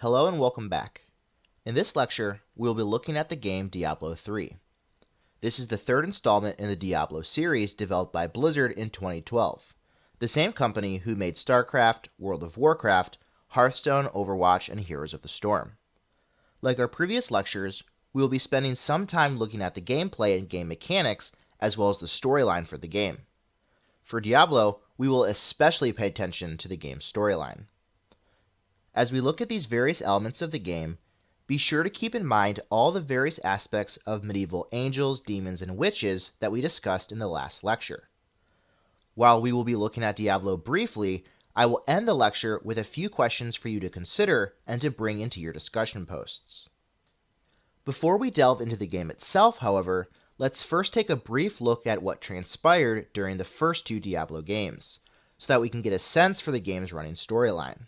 Hello and welcome back. In this lecture, we will be looking at the game Diablo III. This is the third installment in the Diablo series developed by Blizzard in 2012, the same company who made StarCraft, World of Warcraft, Hearthstone, Overwatch, and Heroes of the Storm. Like our previous lectures, we will be spending some time looking at the gameplay and game mechanics as well as the storyline for the game. For Diablo, we will especially pay attention to the game's storyline. As we look at these various elements of the game, be sure to keep in mind all the various aspects of medieval angels, demons, and witches that we discussed in the last lecture. While we will be looking at Diablo briefly, I will end the lecture with a few questions for you to consider and to bring into your discussion posts. Before we delve into the game itself, however, let's first take a brief look at what transpired during the first two Diablo games, so that we can get a sense for the game's running storyline.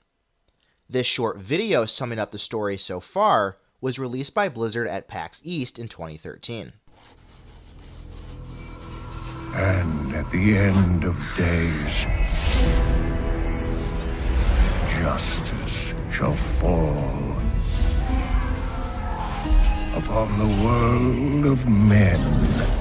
This short video summing up the story so far was released by Blizzard at PAX East in 2013. And at the end of days, justice shall fall upon the world of men.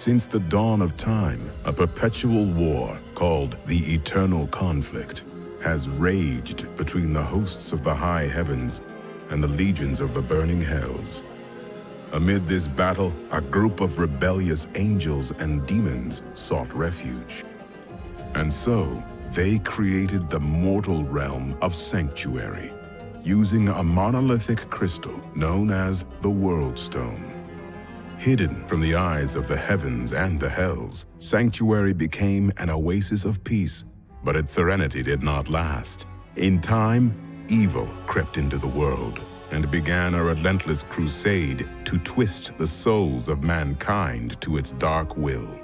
Since the dawn of time, a perpetual war called the Eternal Conflict has raged between the hosts of the high heavens and the legions of the burning hells. Amid this battle, a group of rebellious angels and demons sought refuge. And so, they created the mortal realm of Sanctuary, using a monolithic crystal known as the World Stone. Hidden from the eyes of the heavens and the hells, Sanctuary became an oasis of peace, but its serenity did not last. In time, evil crept into the world and began a relentless crusade to twist the souls of mankind to its dark will.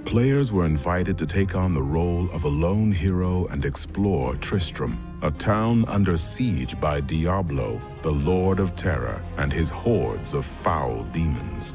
Players were invited to take on the role of a lone hero and explore Tristram, a town under siege by Diablo, the Lord of Terror, and his hordes of foul demons.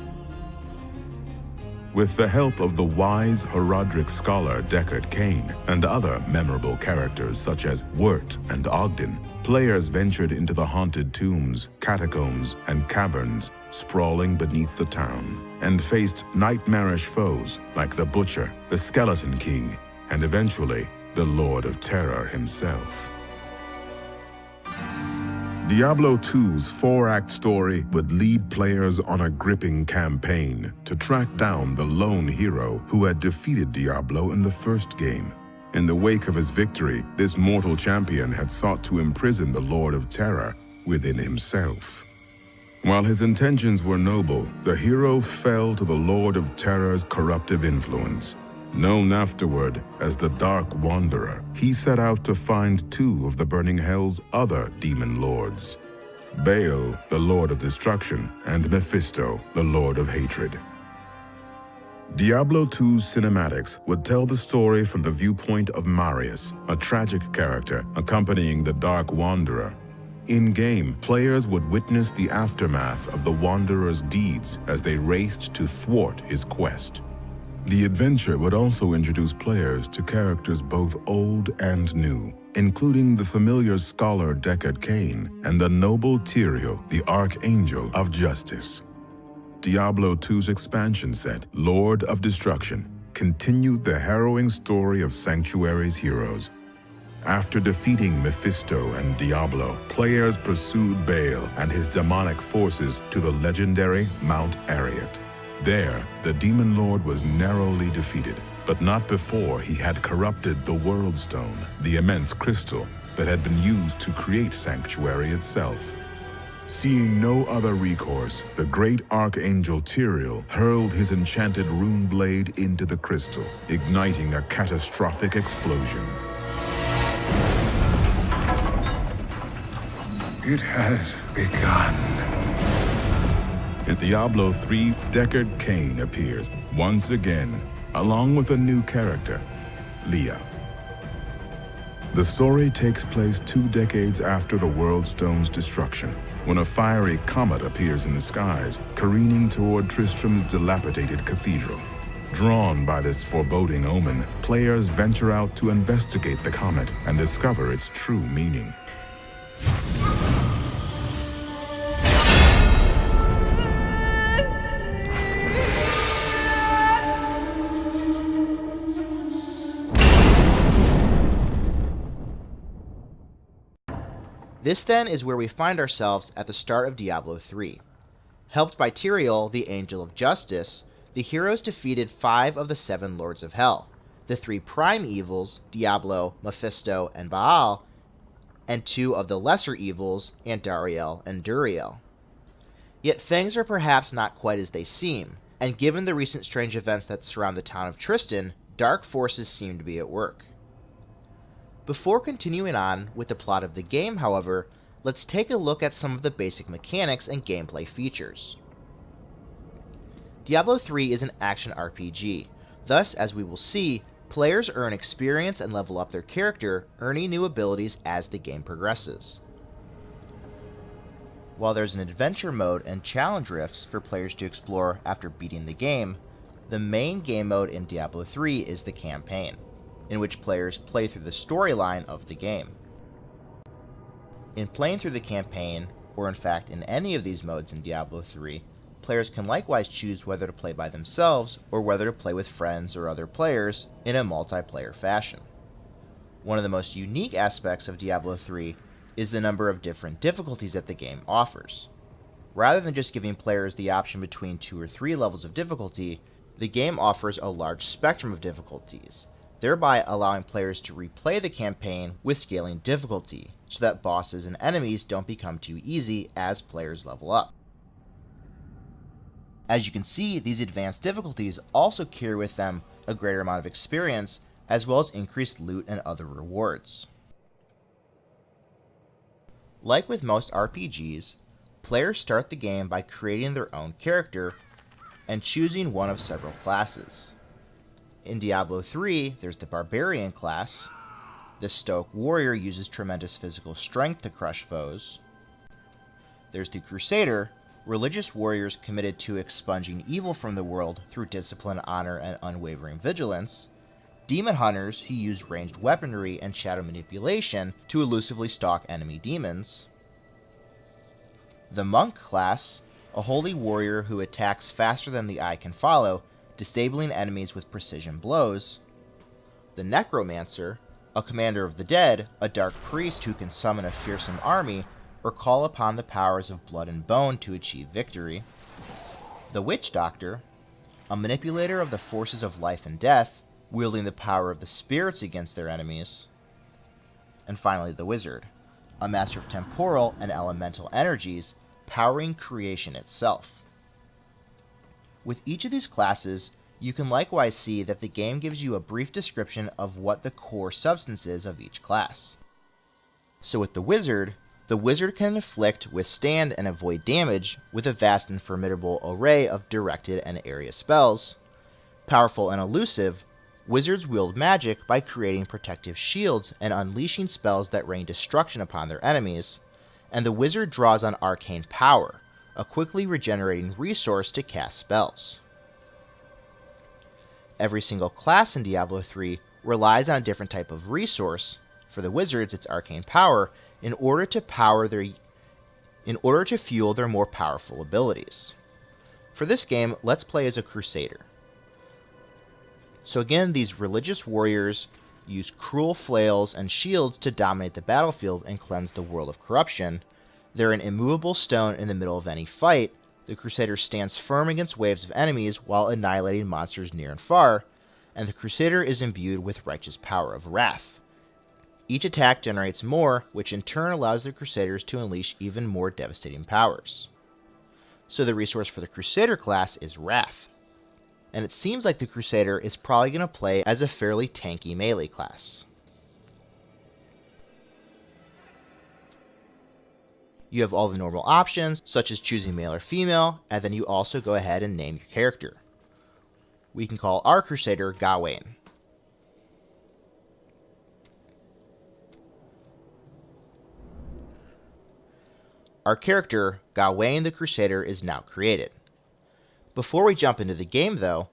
With the help of the wise Herodric scholar Deckard Cain and other memorable characters such as Wirt and Ogden, players ventured into the haunted tombs, catacombs, and caverns sprawling beneath the town, and faced nightmarish foes like the Butcher, the Skeleton King, and eventually the Lord of Terror himself. Diablo II's four-act story would lead players on a gripping campaign to track down the lone hero who had defeated Diablo in the first game. In the wake of his victory, this mortal champion had sought to imprison the Lord of Terror within himself. While his intentions were noble, the hero fell to the Lord of Terror's corruptive influence. Known afterward as the Dark Wanderer, he set out to find two of the Burning Hell's other demon lords, Baal, the Lord of Destruction, and Mephisto, the Lord of Hatred. Diablo II's cinematics would tell the story from the viewpoint of Marius, a tragic character accompanying the Dark Wanderer. In-game, players would witness the aftermath of the Wanderer's deeds as they raced to thwart his quest. The adventure would also introduce players to characters both old and new, including the familiar scholar Deckard Cain and the noble Tyrael, the Archangel of Justice. Diablo II's expansion set, Lord of Destruction, continued the harrowing story of Sanctuary's heroes. After defeating Mephisto and Diablo, players pursued Baal and his demonic forces to the legendary Mount Arreat. There, the Demon Lord was narrowly defeated, but not before he had corrupted the World Stone, the immense crystal that had been used to create Sanctuary itself. Seeing no other recourse, the great Archangel Tyrael hurled his enchanted rune blade into the crystal, igniting a catastrophic explosion. It has begun. In Diablo III, Deckard Cain appears once again, along with a new character, Leah. The story takes place 2 decades after the World Stone's destruction, when a fiery comet appears in the skies, careening toward Tristram's dilapidated cathedral. Drawn by this foreboding omen, players venture out to investigate the comet and discover its true meaning. This then is where we find ourselves at the start of Diablo III. Helped by Tyrael, the Angel of Justice, the heroes defeated 5 of the 7 Lords of Hell, the 3 prime evils, Diablo, Mephisto, and Baal, and 2 of the lesser evils, Andariel and Duriel. Yet things are perhaps not quite as they seem, and given the recent strange events that surround the town of Tristan, dark forces seem to be at work. Before continuing on with the plot of the game, however, let's take a look at some of the basic mechanics and gameplay features. Diablo III is an action RPG. Thus, as we will see, players earn experience and level up their character, earning new abilities as the game progresses. While there's an adventure mode and challenge rifts for players to explore after beating the game, the main game mode in Diablo III is the campaign, in which players play through the storyline of the game. In playing through the campaign, or in fact in any of these modes in Diablo III, players can likewise choose whether to play by themselves or whether to play with friends or other players in a multiplayer fashion. One of the most unique aspects of Diablo III is the number of different difficulties that the game offers. Rather than just giving players the option between 2 or 3 levels of difficulty, the game offers a large spectrum of difficulties, thereby allowing players to replay the campaign with scaling difficulty, so that bosses and enemies don't become too easy as players level up. As you can see, these advanced difficulties also carry with them a greater amount of experience, as well as increased loot and other rewards. Like with most RPGs, players start the game by creating their own character and choosing one of several classes. In Diablo III, there's the Barbarian class. The Stoic Warrior uses tremendous physical strength to crush foes. There's the Crusader, religious warriors committed to expunging evil from the world through discipline, honor, and unwavering vigilance. Demon Hunters, who use ranged weaponry and shadow manipulation to elusively stalk enemy demons. The Monk class, a holy warrior who attacks faster than the eye can follow, disabling enemies with precision blows. The Necromancer, a commander of the dead, a dark priest who can summon a fearsome army or call upon the powers of blood and bone to achieve victory. The Witch Doctor, a manipulator of the forces of life and death, wielding the power of the spirits against their enemies. And finally, the Wizard, a master of temporal and elemental energies, powering creation itself. With each of these classes, you can likewise see that the game gives you a brief description of what the core substance is of each class. So with the Wizard can inflict, withstand, and avoid damage with a vast and formidable array of directed and area spells. Powerful and elusive, Wizards wield magic by creating protective shields and unleashing spells that rain destruction upon their enemies, and the Wizard draws on arcane power, a quickly regenerating resource to cast spells. Every single class in Diablo III relies on a different type of resource. For the Wizards, it's arcane power, in order to fuel their more powerful abilities. For this game, let's play as a Crusader. So again, these religious warriors use cruel flails and shields to dominate the battlefield and cleanse the world of corruption. They're an immovable stone in the middle of any fight. The Crusader stands firm against waves of enemies while annihilating monsters near and far, and the Crusader is imbued with righteous power of wrath. Each attack generates more, which in turn allows the Crusaders to unleash even more devastating powers. So the resource for the Crusader class is Wrath, and it seems like the Crusader is probably going to play as a fairly tanky melee class. You have all the normal options, such as choosing male or female, and then you also go ahead and name your character. We can call our Crusader Gawain. our character, Gawain the Crusader, is now created. Before we jump into the game though,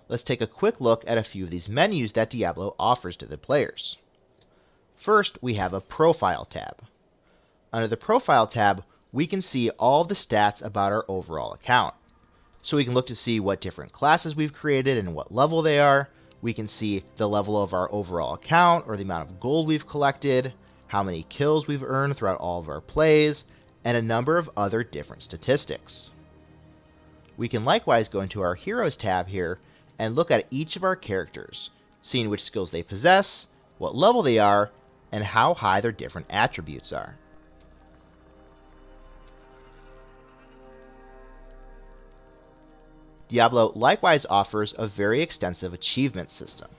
let's take a quick look at a few of these menus that Diablo offers to the players. First, we have a Profile tab. Under the Profile tab, we can see all the stats about our overall account. So we can look to see what different classes we've created and what level they are. We can see the level of our overall account or the amount of gold we've collected, how many kills we've earned throughout all of our plays, and a number of other different statistics. We can likewise go into our Heroes tab here and look at each of our characters, seeing which skills they possess, what level they are, and how high their different attributes are. Diablo likewise offers a very extensive achievement system.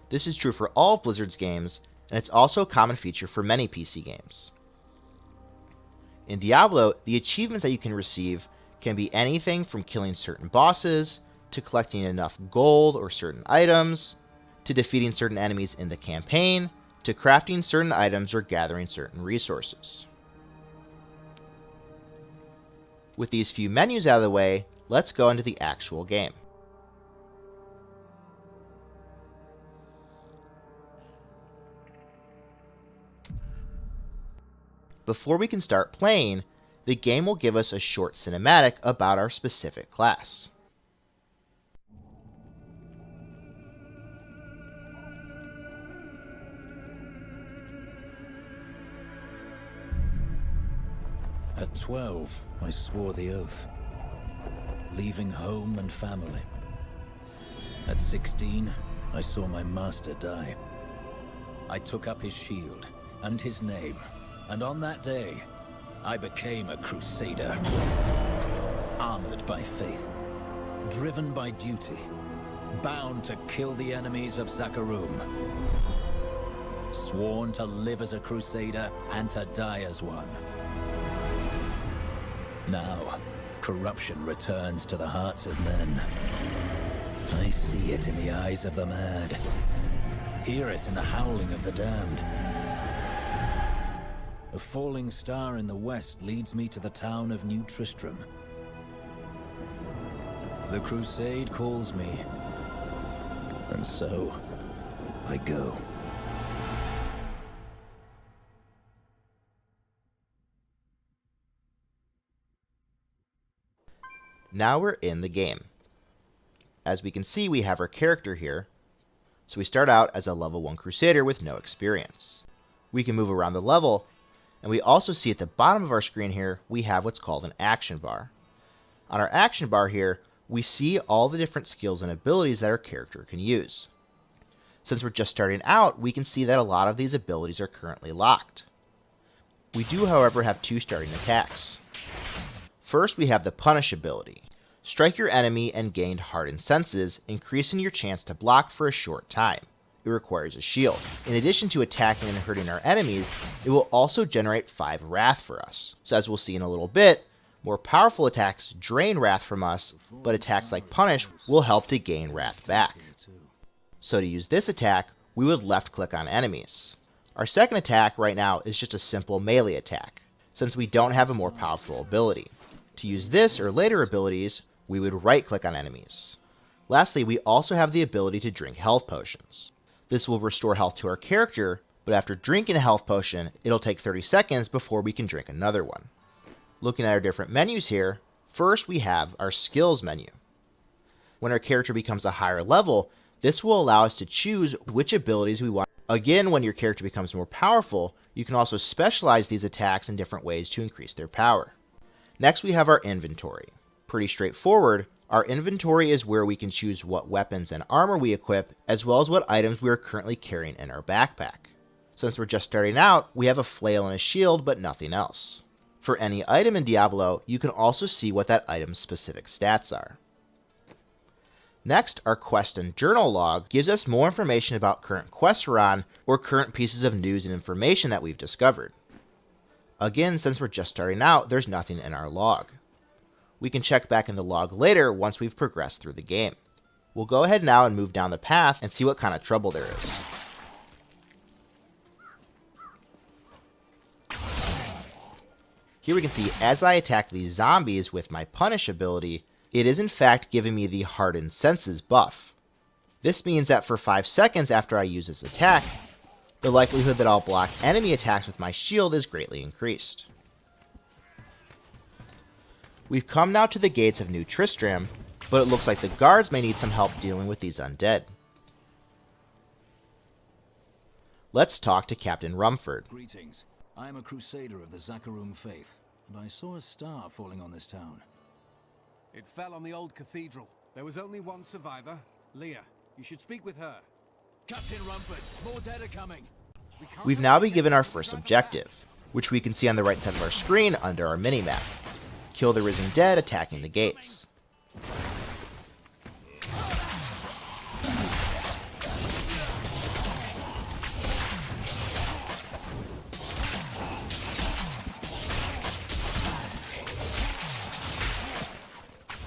This is true for all of Blizzard's games, and it's also a common feature for many PC games. In Diablo, the achievements that you can receive can be anything from killing certain bosses, to collecting enough gold or certain items, to defeating certain enemies in the campaign, to crafting certain items or gathering certain resources. With these few menus out of the way, let's go into the actual game. Before we can start playing, the game will give us a short cinematic about our specific class. At 12, I swore the oath, leaving home and family. At 16, I saw my master die. I took up his shield and his name, and on that day, I became a crusader. Armored by faith, driven by duty, bound to kill the enemies of Zakarum. Sworn to live as a crusader and to die as one. Now, corruption returns to the hearts of men. I see it in the eyes of the mad. Hear it in the howling of the damned. A falling star in the west leads me to the town of New Tristram. The crusade calls me, and so I go. Now we're in the game. As we can see, we have our character here. So we start out as a level 1 Crusader with no experience. We can move around the level, and we also see at the bottom of our screen here, we have what's called an action bar. On our action bar here, we see all the different skills and abilities that our character can use. Since we're just starting out, we can see that a lot of these abilities are currently locked. We do, however, have 2 starting attacks. First, we have the Punish ability. Strike your enemy and gain Hardened Senses, increasing your chance to block for a short time. It requires a shield. In addition to attacking and hurting our enemies, it will also generate 5 Wrath for us. So as we'll see in a little bit, more powerful attacks drain Wrath from us, but attacks like Punish will help to gain Wrath back. So to use this attack, we would left click on enemies. Our second attack right now is just a simple melee attack, since we don't have a more powerful ability. To use this or later abilities, we would right click on enemies. Lastly, we also have the ability to drink health potions. This will restore health to our character, but after drinking a health potion, it'll take 30 seconds before we can drink another one. Looking at our different menus here, first we have our skills menu. When our character becomes a higher level, this will allow us to choose which abilities we want. Again, when your character becomes more powerful, you can also specialize these attacks in different ways to increase their power. Next, we have our inventory. Pretty straightforward. Our inventory is where we can choose what weapons and armor we equip, as well as what items we are currently carrying in our backpack. Since we're just starting out, we have a flail and a shield, but nothing else. For any item in Diablo, you can also see what that item's specific stats are. Next, our quest and journal log gives us more information about current quests we're on, or current pieces of news and information that we've discovered. Again, since we're just starting out, there's nothing in our log. We can check back in the log later once we've progressed through the game. We'll go ahead now and move down the path and see what kind of trouble there is. Here we can see as I attack these zombies with my Punish ability, it is in fact giving me the Hardened Senses buff. This means that for 5 seconds after I use this attack, the likelihood that I'll block enemy attacks with my shield is greatly increased. We've come now to the gates of New Tristram, but it looks like the guards may need some help dealing with these undead. Let's talk to Captain Rumford. Greetings. I am a crusader of the Zakarum faith, and I saw a star falling on this town. It fell on the old cathedral. There was only one survivor, Leah. You should speak with her. Captain Rumford, more dead are coming. We've now been given our first objective, which we can see on the right side of our screen under our minimap. Kill the risen dead attacking the gates.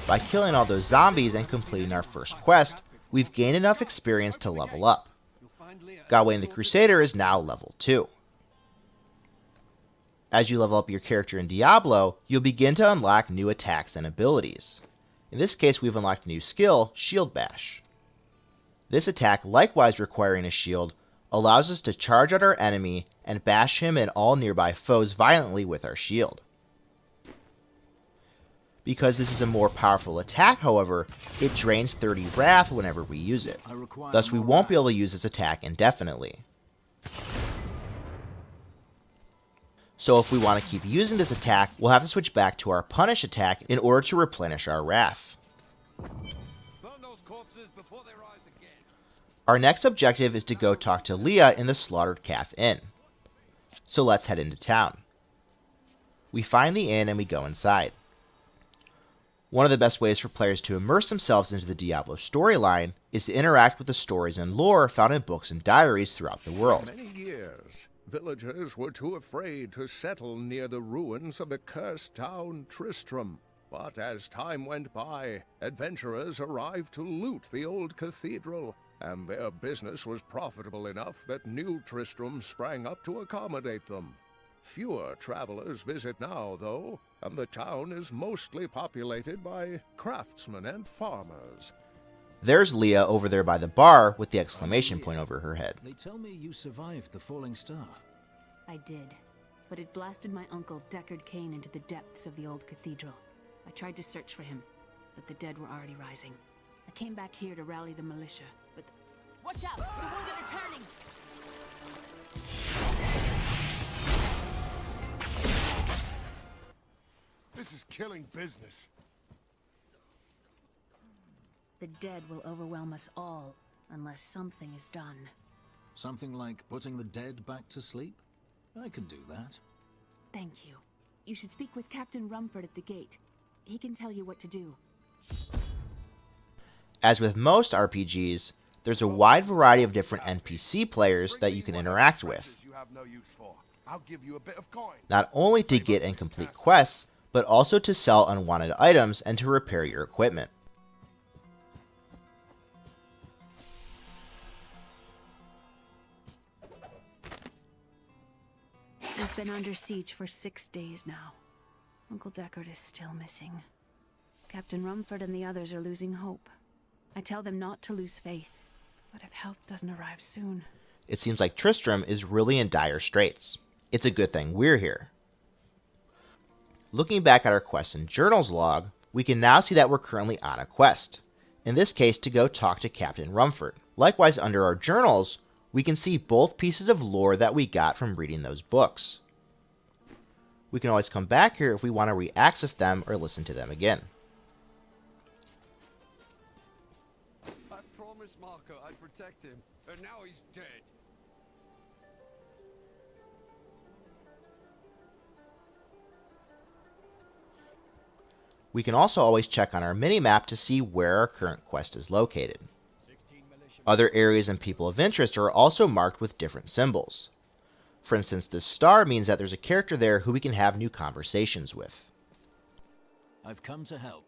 By killing all those zombies and completing our first quest, we've gained enough experience to level up. Gawain the Crusader is now level 2. As you level up your character in Diablo, you'll begin to unlock new attacks and abilities. In this case, we've unlocked a new skill, Shield Bash. This attack, likewise requiring a shield, allows us to charge at our enemy and bash him and all nearby foes violently with our shield. Because this is a more powerful attack, however, it drains 30 Wrath whenever we use it. Thus, we won't be able to use this attack indefinitely. So if we want to keep using this attack, we'll have to switch back to our Punish attack in order to replenish our Wrath. Our next objective is to go talk to Leah in the Slaughtered Calf Inn. So let's head into town. We find the inn and we go inside. One of the best ways for players to immerse themselves into the Diablo storyline is to interact with the stories and lore found in books and diaries throughout the world. For many years, villagers were too afraid to settle near the ruins of the cursed town Tristram. But as time went by, adventurers arrived to loot the old cathedral, and their business was profitable enough that New Tristram sprang up to accommodate them. Fewer travelers visit now, though, and the town is mostly populated by craftsmen and farmers. There's Leah over there by the bar with the exclamation point over her head. They tell me you survived the falling star. I did, but it blasted my uncle Deckard Cain into the depths of the old cathedral. I tried to search for him, but the dead were already rising. I came back here to rally the militia, but... Watch out! The wounded are turning! This is killing business. The dead will overwhelm us all, unless something is done. Something like putting the dead back to sleep? I can do that. Thank you. You should speak with Captain Rumford at the gate. He can tell you what to do. As with most RPGs, there's a wide variety of different NPC players that you can interact with, not only to get and complete quests, but also to sell unwanted items and to repair your equipment. We've been under siege for 6 days now. Uncle Deckard is still missing. Captain Rumford and the others are losing hope. I tell them not to lose faith, but if help doesn't arrive soon... It seems like Tristram is really in dire straits. It's a good thing we're here. Looking back at our quests and journals log, we can now see that we're currently on a quest. In this case, to go talk to Captain Rumford. Likewise, under our journals, we can see both pieces of lore that we got from reading those books. We can always come back here if we want to re-access them or listen to them again. I promised Marco I'd protect him, and now he's dead. We can also always check on our minimap to see where our current quest is located. Other areas and people of interest are also marked with different symbols. For instance, this star means that there's a character there who we can have new conversations with. I've come to help.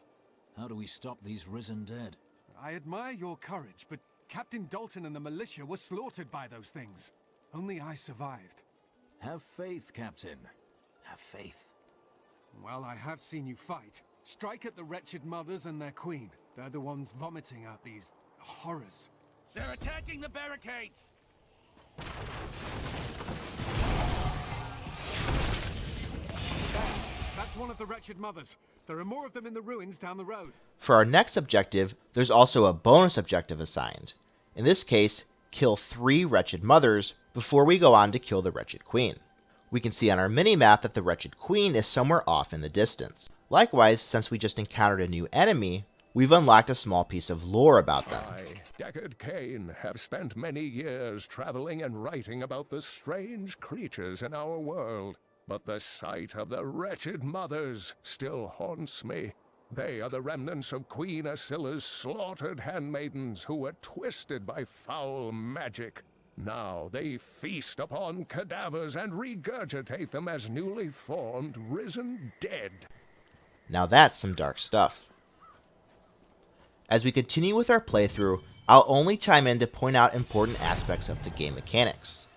How do we stop these risen dead? I admire your courage, but Captain Dalton and the militia were slaughtered by those things. Only I survived. Have faith, Captain. Have faith. Well, I have seen you fight. Strike at the wretched mothers and their queen. They're the ones vomiting out these horrors. They're attacking the barricades! That's one of the wretched mothers. There are more of them in the ruins down the road. For our next objective, there's also a bonus objective assigned. In this case, kill 3 wretched mothers before we go on to kill the wretched queen. We can see on our mini-map that the wretched queen is somewhere off in the distance. Likewise, since we just encountered a new enemy, we've unlocked a small piece of lore about them. I, Deckard Cain, have spent many years traveling and writing about the strange creatures in our world. But the sight of the wretched mothers still haunts me. They are the remnants of Queen Asila's slaughtered handmaidens who were twisted by foul magic. Now they feast upon cadavers and regurgitate them as newly formed, risen dead. Now that's some dark stuff. As we continue with our playthrough, I'll only chime in to point out important aspects of the game mechanics.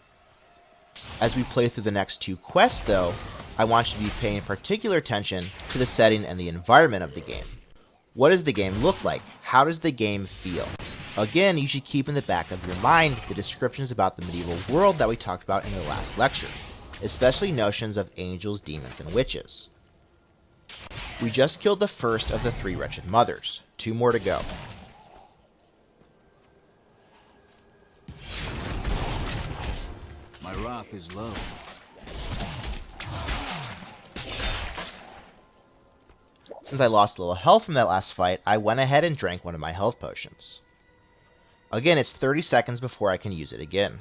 As we play through the next 2 quests, though, I want you to be paying particular attention to the setting and the environment of the game. What does the game look like? How does the game feel? Again, you should keep in the back of your mind the descriptions about the medieval world that we talked about in the last lecture, especially notions of angels, demons, and witches. We just killed the first of the 3 wretched mothers. 2 more to go. My wrath is low. Since I lost a little health from that last fight, I went ahead and drank one of my health potions. Again, it's 30 seconds before I can use it again.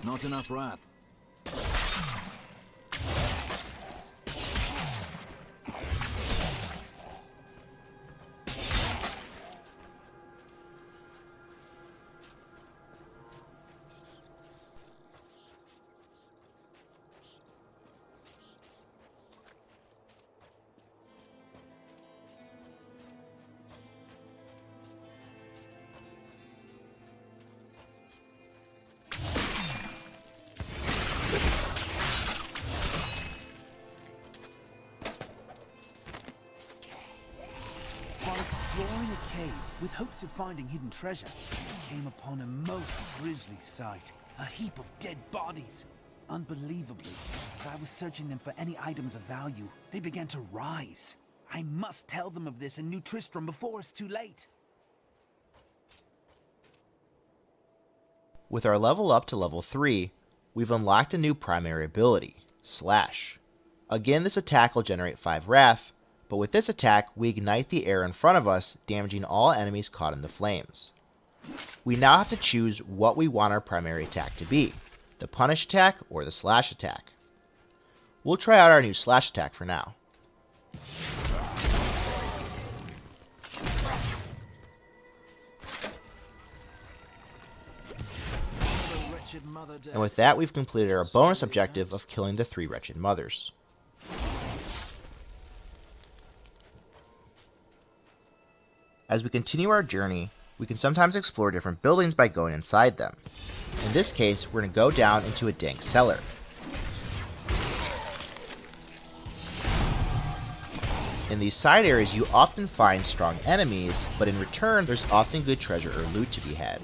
Not enough wrath. While exploring a cave with hopes of finding hidden treasure, I came upon a most grisly sight. A heap of dead bodies. Unbelievably, as I was searching them for any items of value, they began to rise. I must tell them of this in New Tristram before it's too late. With our level up to level 3, we've unlocked a new primary ability, Slash. Again, this attack will generate 5 wrath, but with this attack, we ignite the air in front of us, damaging all enemies caught in the flames. We now have to choose what we want our primary attack to be, the punish attack or the slash attack. We'll try out our new slash attack for now. And with that, we've completed our bonus objective of killing the 3 wretched mothers. As we continue our journey, we can sometimes explore different buildings by going inside them. In this case, we're going to go down into a dank cellar. In these side areas, you often find strong enemies, but in return, there's often good treasure or loot to be had.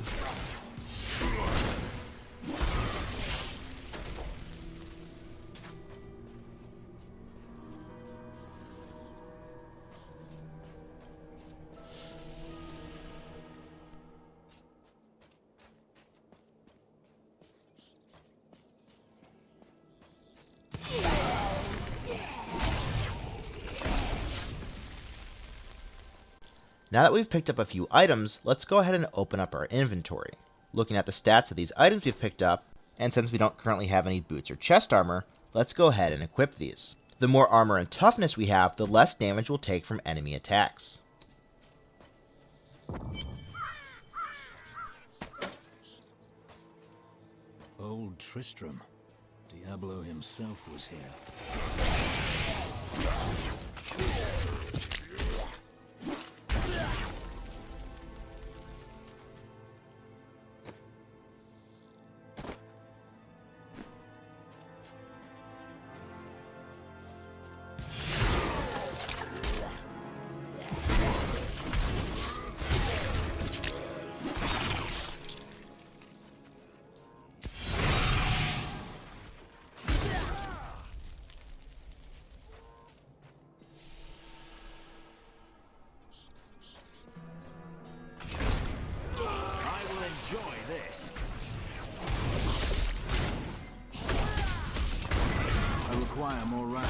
Now that we've picked up a few items, let's go ahead and open up our inventory. Looking at the stats of these items we've picked up, and since we don't currently have any boots or chest armor, let's go ahead and equip these. The more armor and toughness we have, the less damage we'll take from enemy attacks. Old Tristram. Diablo himself was here. Enjoy this. I require more round.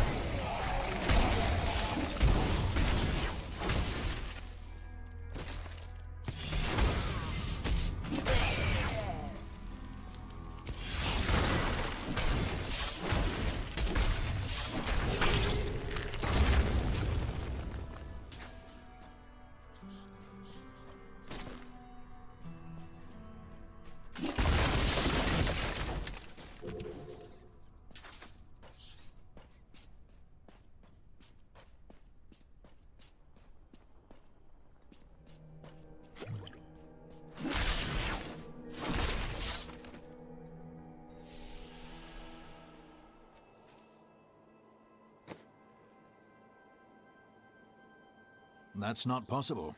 That's not possible.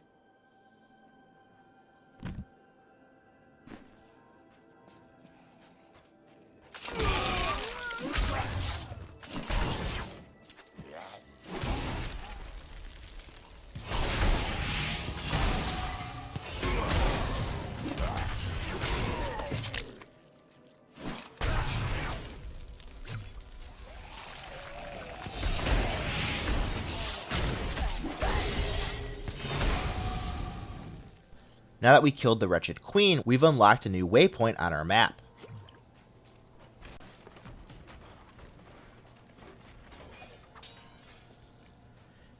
Now that we killed the wretched queen, we've unlocked a new waypoint on our map.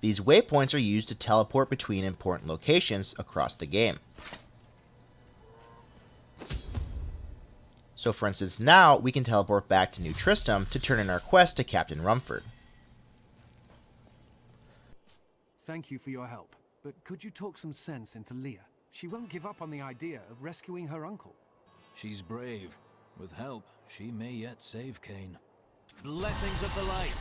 These waypoints are used to teleport between important locations across the game. So for instance, now we can teleport back to New Tristram to turn in our quest to Captain Rumford. Thank you for your help, but could you talk some sense into Leah? She won't give up on the idea of rescuing her uncle. She's brave. With help, she may yet save Kane. Blessings of the light!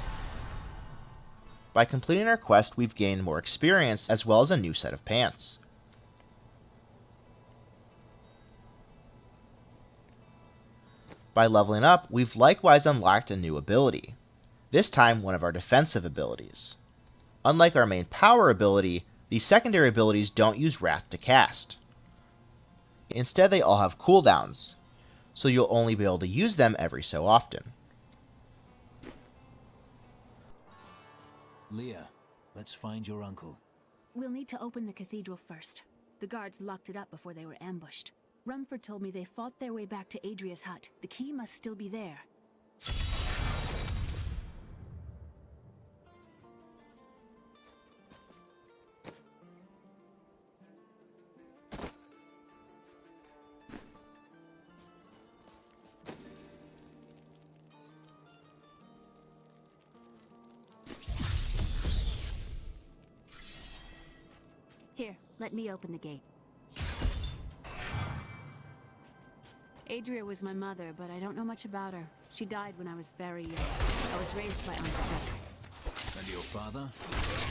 By completing our quest, we've gained more experience as well as a new set of pants. By leveling up, we've likewise unlocked a new ability. This time, one of our defensive abilities. Unlike our main power ability, these secondary abilities don't use Wrath to cast. Instead, they all have cooldowns, so you'll only be able to use them every so often. Leah, let's find your uncle. We'll need to open the cathedral first. The guards locked it up before they were ambushed. Rumford told me they fought their way back to Adria's hut. The key must still be there. Here, let me open the gate. Adria was my mother, but I don't know much about her. She died when I was very young. I was raised by Uncle Deckard. And your father?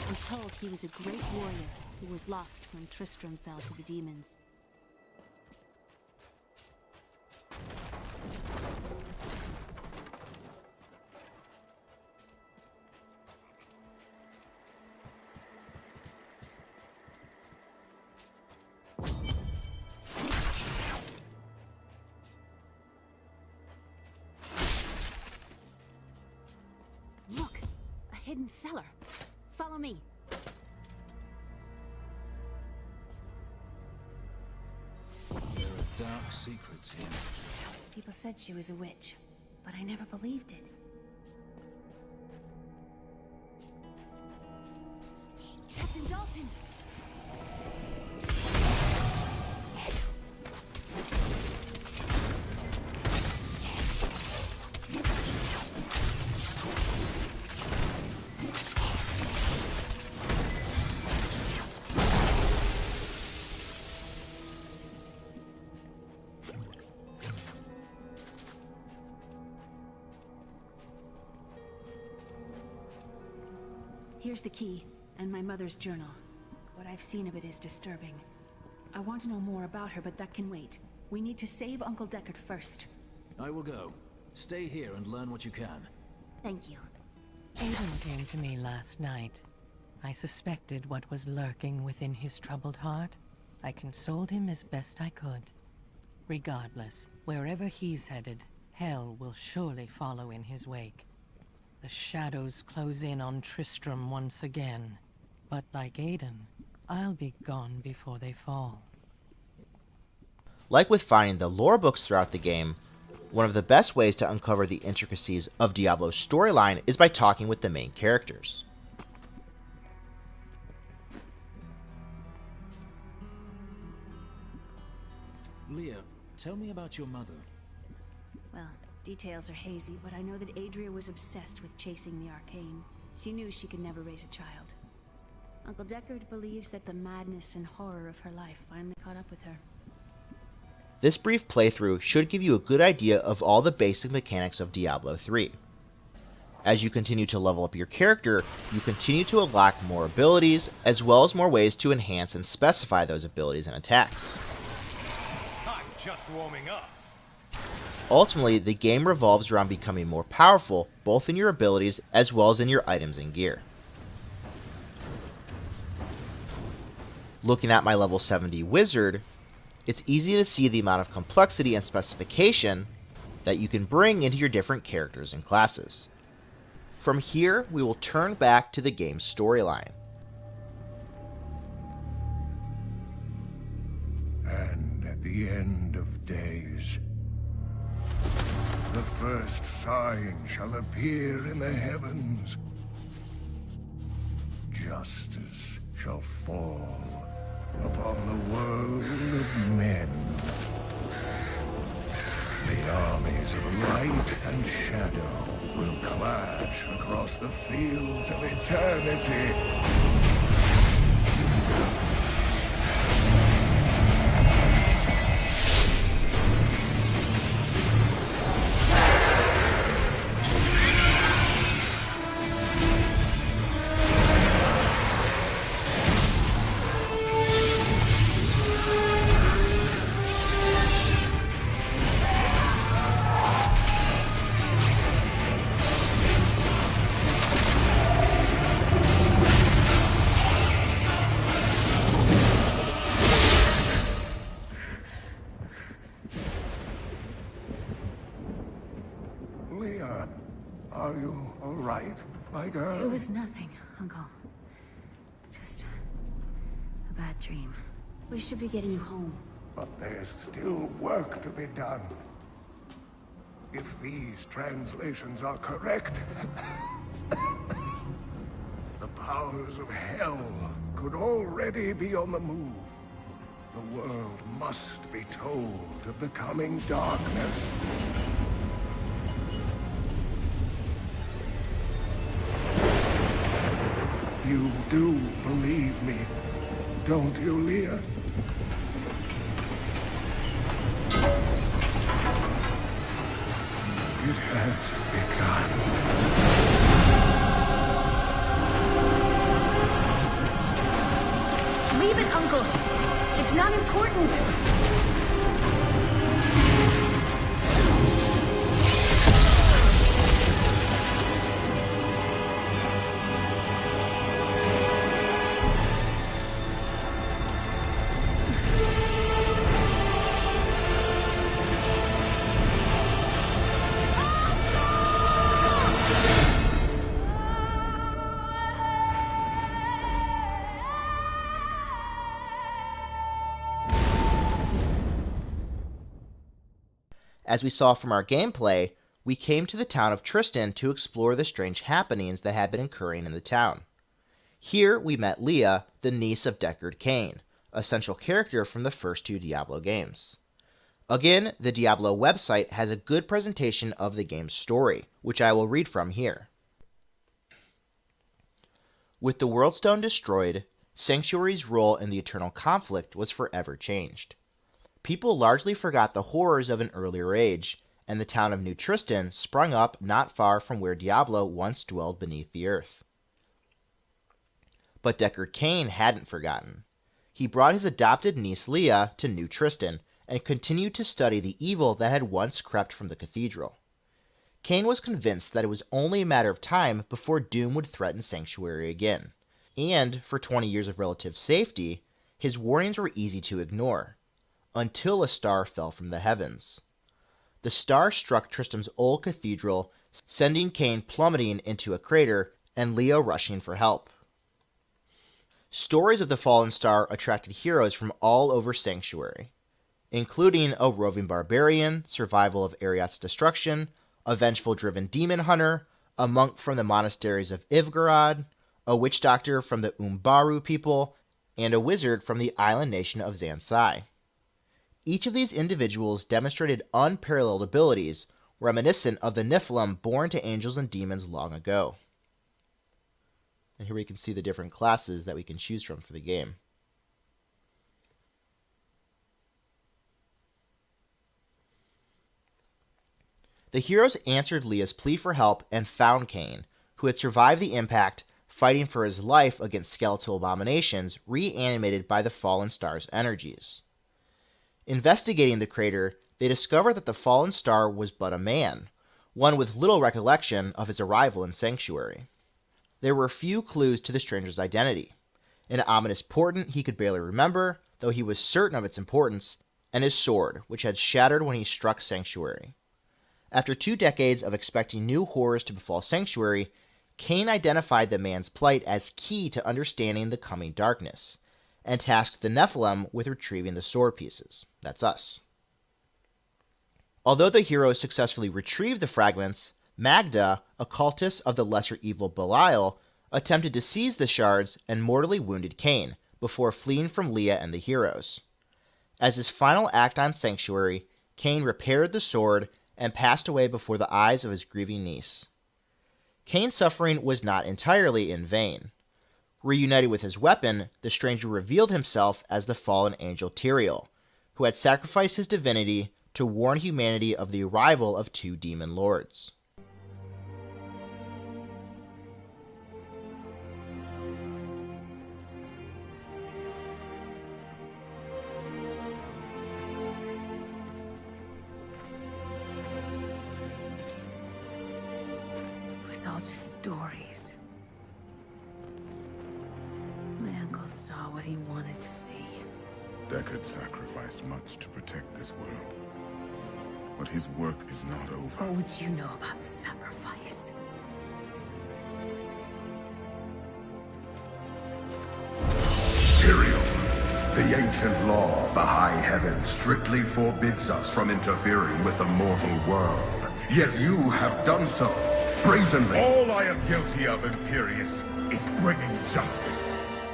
I'm told he was a great warrior who was lost when Tristram fell to the demons. Look! A hidden cellar. Follow me. There are dark secrets here. People said she was a witch, but I never believed it. Captain Dalton! Here's the key, and my mother's journal. What I've seen of it is disturbing. I want to know more about her, but that can wait. We need to save Uncle Deckard first. I will go. Stay here and learn what you can. Thank you. Aiden came to me last night. I suspected what was lurking within his troubled heart. I consoled him as best I could. Regardless, wherever he's headed, hell will surely follow in his wake. The shadows close in on Tristram once again. But like Aiden, I'll be gone before they fall. Like with finding the lore books throughout the game, one of the best ways to uncover the intricacies of Diablo's storyline is by talking with the main characters. Leah, tell me about your mother. Well, details are hazy, but I know that Adria was obsessed with chasing the arcane. She knew she could never raise a child. Uncle Deckard believes that the madness and horror of her life finally caught up with her. This brief playthrough should give you a good idea of all the basic mechanics of Diablo 3. As you continue to level up your character, you continue to unlock more abilities, as well as more ways to enhance and specify those abilities and attacks. I'm just warming up. Ultimately, the game revolves around becoming more powerful, both in your abilities as well as in your items and gear. Looking at my level 70 wizard, it's easy to see the amount of complexity and specification that you can bring into your different characters and classes. From here, we will turn back to the game's storyline. And at the end of days, the first sign shall appear in the heavens. Justice shall fall upon the world of men. The armies of light and shadow will clash across the fields of eternity. Leah, are you all right, my girl? It was nothing, Uncle. Just a bad dream. We should be getting you home. But there's still work to be done. If these translations are correct, the powers of hell could already be on the move. The world must be told of the coming darkness. You do believe me, don't you, Leah? It has begun. Leave it, Uncle! It's not important! As we saw from our gameplay, we came to the town of Tristan to explore the strange happenings that had been occurring in the town. Here we met Leah, the niece of Deckard Cain, a central character from the first two Diablo games. Again, the Diablo website has a good presentation of the game's story, which I will read from here. With the Worldstone destroyed, Sanctuary's role in the eternal conflict was forever changed. People largely forgot the horrors of an earlier age, and the town of New Tristan sprung up not far from where Diablo once dwelled beneath the earth. But Deckard Cain hadn't forgotten. He brought his adopted niece Leah to New Tristan and continued to study the evil that had once crept from the cathedral. Cain was convinced that it was only a matter of time before doom would threaten Sanctuary again. And, for 20 years of relative safety, his warnings were easy to ignore, until a star fell from the heavens. The star struck Tristram's old cathedral, sending Cain plummeting into a crater and Leah rushing for help. Stories of the fallen star attracted heroes from all over Sanctuary, including a roving barbarian, survival of Ariat's destruction, a vengeful-driven demon hunter, a monk from the monasteries of Ivgarad, a witch doctor from the Umbaru people, and a wizard from the island nation of Zansai. Each of these individuals demonstrated unparalleled abilities, reminiscent of the Nephilim born to angels and demons long ago. And here we can see the different classes that we can choose from for the game. The heroes answered Leah's plea for help and found Cain, who had survived the impact, fighting for his life against skeletal abominations reanimated by the fallen star's energies. Investigating the crater, they discovered that the fallen star was but a man, one with little recollection of his arrival in Sanctuary. There were few clues to the stranger's identity. An ominous portent he could barely remember, though he was certain of its importance, and his sword, which had shattered when he struck Sanctuary. After 2 decades of expecting new horrors to befall Sanctuary, Cain identified the man's plight as key to understanding the coming darkness, and tasked the Nephilim with retrieving the sword pieces. That's us. Although the heroes successfully retrieved the fragments, Magda, a cultist of the lesser evil Belial, attempted to seize the shards and mortally wounded Cain, before fleeing from Leah and the heroes. As his final act on Sanctuary, Cain repaired the sword and passed away before the eyes of his grieving niece. Cain's suffering was not entirely in vain. Reunited with his weapon, the stranger revealed himself as the fallen angel Tyrael, who had sacrificed his divinity to warn humanity of the arrival of 2 demon lords. It was all just stories. My uncle saw what he wanted to see. Deckard sacrificed much to protect this world. But his work is not over. What would you know about sacrifice? Tyrael, the ancient law of the high heaven strictly forbids us from interfering with the mortal world. Yet you have done so, brazenly. All I am guilty of, Imperius, is bringing justice,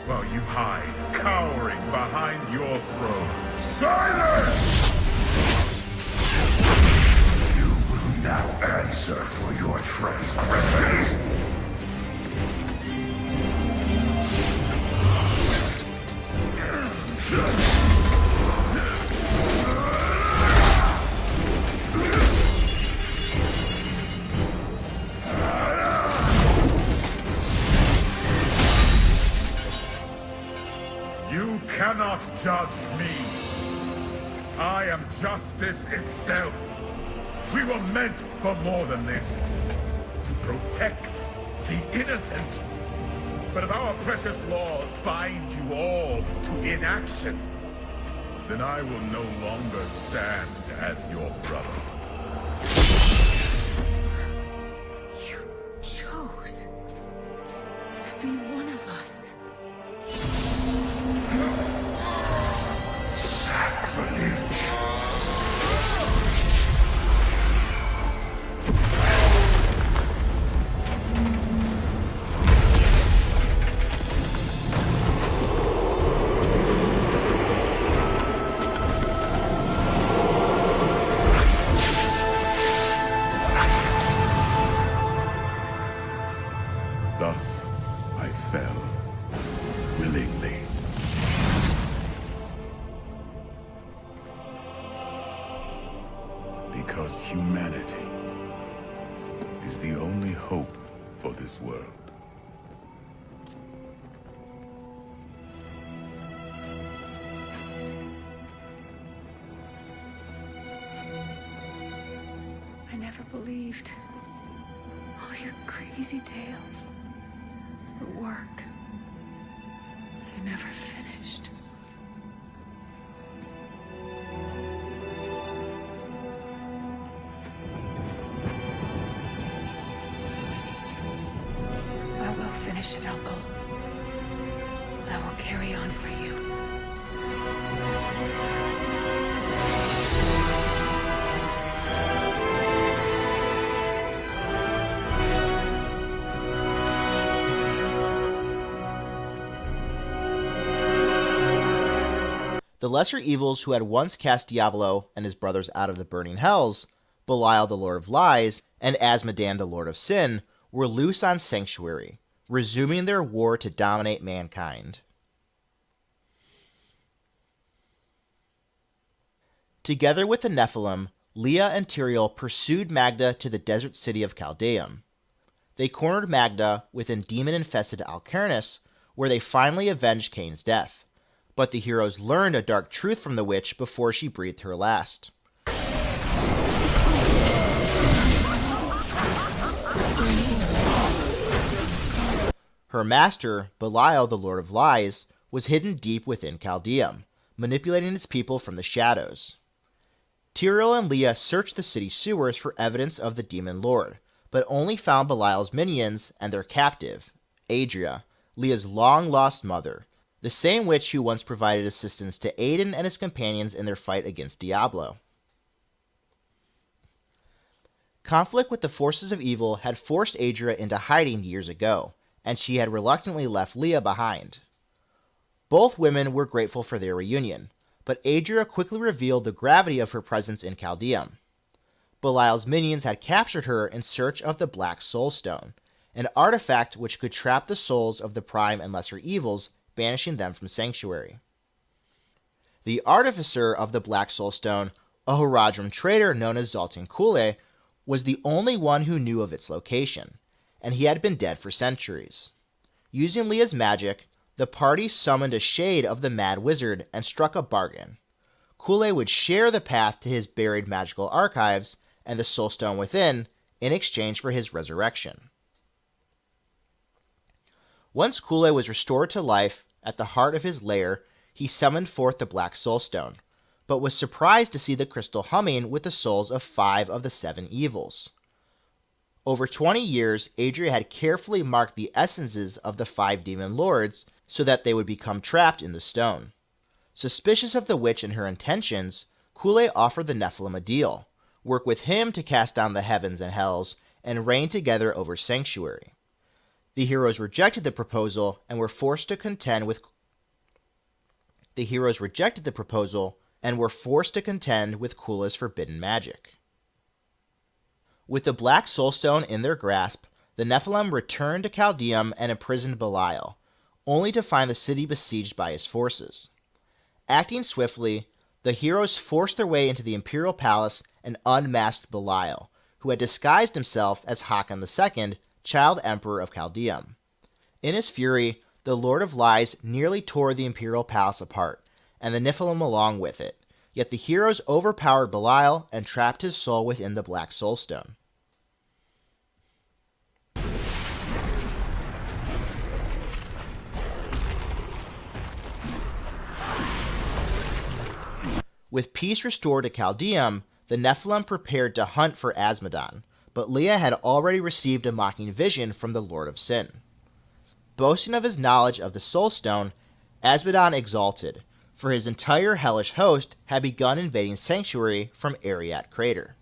while you hide, cowering behind your throne. Silence! You will now answer for your transgressions. You cannot judge me. I am justice itself. We were meant for more than this. To protect the innocent. But if our precious laws bind you all to inaction, then I will no longer stand as your brother. You chose to be one of us. Sacrilege. Thus, I fell, willingly. Because humanity is the only hope for this world. never believed. All your crazy tales. The work. You never finished. I will finish it, Uncle. I will carry on for you. The lesser evils who had once cast Diablo and his brothers out of the burning hells, Belial the Lord of Lies, and Azmodan the Lord of Sin, were loose on Sanctuary, resuming their war to dominate mankind. Together with the Nephilim, Leah and Tyrael pursued Magda to the desert city of Caldeum. They cornered Magda within demon-infested Alcarnus, where they finally avenged Cain's death. But the heroes learned a dark truth from the witch before she breathed her last. Her master, Belial the Lord of Lies, was hidden deep within Caldeum, manipulating its people from the shadows. Tyrael and Leah searched the city sewers for evidence of the demon lord, but only found Belial's minions and their captive, Adria, Leah's long-lost mother, the same witch who once provided assistance to Aiden and his companions in their fight against Diablo. Conflict with the forces of evil had forced Adria into hiding years ago, and she had reluctantly left Leah behind. Both women were grateful for their reunion, but Adria quickly revealed the gravity of her presence in Caldeum. Belial's minions had captured her in search of the Black Soul Stone, an artifact which could trap the souls of the prime and lesser evils, banishing them from Sanctuary. The artificer of the Black Soul Stone, a Horadrim traitor known as Zaltin Kule, was the only one who knew of its location, and he had been dead for centuries. Using Leah's magic, the party summoned a shade of the Mad Wizard and struck a bargain. Kule would share the path to his buried magical archives and the Soul Stone within in exchange for his resurrection. Once Kule was restored to life, at the heart of his lair, he summoned forth the Black Soul Stone, but was surprised to see the crystal humming with the souls of 5 of the 7 evils. Over 20 years, Adria had carefully marked the essences of the 5 demon lords so that they would become trapped in the stone. Suspicious of the witch and her intentions, Kule offered the Nephilim a deal: work with him to cast down the heavens and hells, and reign together over Sanctuary. The heroes rejected the proposal and were forced to contend with Kule's forbidden magic. With the Black Soul Stone in their grasp, the Nephilim returned to Caldeum and imprisoned Belial, only to find the city besieged by his forces. Acting swiftly, the heroes forced their way into the Imperial Palace and unmasked Belial, who had disguised himself as Haakon II, child emperor of Caldeum. In his fury, the Lord of Lies nearly tore the Imperial Palace apart, and the Nephilim along with it, yet the heroes overpowered Belial and trapped his soul within the Black Soul Stone. With peace restored to Caldeum, the Nephilim prepared to hunt for Azmodan, but Leah had already received a mocking vision from the Lord of Sin. Boasting of his knowledge of the Soul Stone, Azmodan exulted, for his entire hellish host had begun invading Sanctuary from Ariat Crater.